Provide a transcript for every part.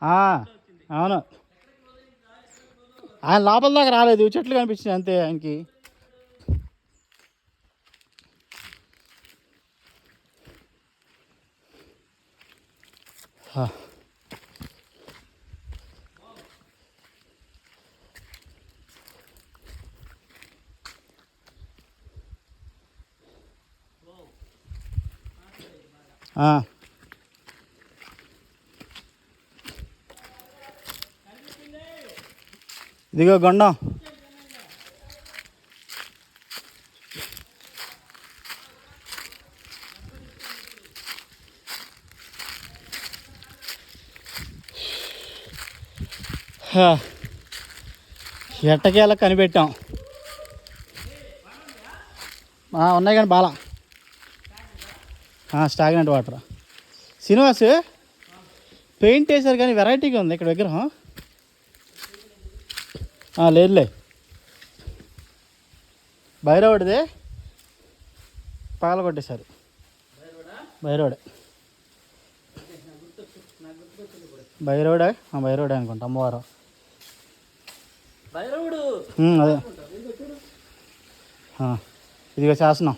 అవును, ఆయన లోపల దాకా రాలేదు, చెట్లు కనిపించినాయి అంతే ఆయనకి. ఇదిగో గొండం. ఎట్టకేలా కనిపెట్టాం. ఉన్నాయి కానీ Bala stagnant water. Srinivas paint వేసారు కానీ వెరైటీగా ఉంది ఇక్కడ విగ్రహం. లేదులే, భైరవుడిదే పగల కొట్టేశారు. భైరవుడే భైరవుడే భైరవుడే అనుకుంటా, అమ్మవారు. అదే ఇదిగో శాసనం.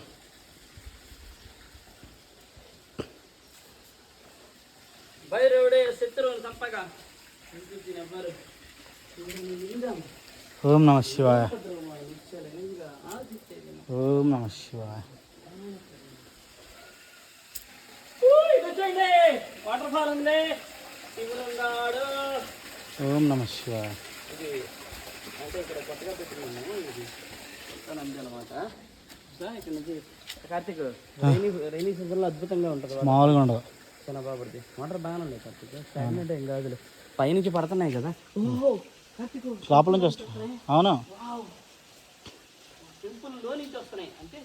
ఓం నమ శివాయ, ఓం నమ శివాయ. వాటర్ ఫాల్ ఉంది, ఓం నమ శివాయ. అంటే ఇక్కడ కొత్తగా పెట్టినాము ఇది అంతే అనమాట. ఇక్కడ నుంచి కార్తీక్ రైనీ సీజన్లో అద్భుతంగా ఉంటుంది, మామూలుగా ఉండదు. చాలా బాగుపడుతుంది. వాటర్ బాగానే ఉన్నాయి కార్తీక్, స్టాగ్నెంట్ ఏం కాదులే. పైనుంచి పడుతున్నాయి కదా కార్తీక్, లోపల నుంచి వస్తున్నాయి. అవును, టెంపుల్లో నుంచి వస్తున్నాయి అంటే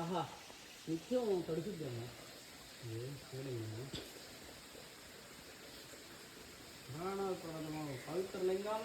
ఆహా నిత్యం తడుచుద్ది అమ్మా. పవిత్ర లింగం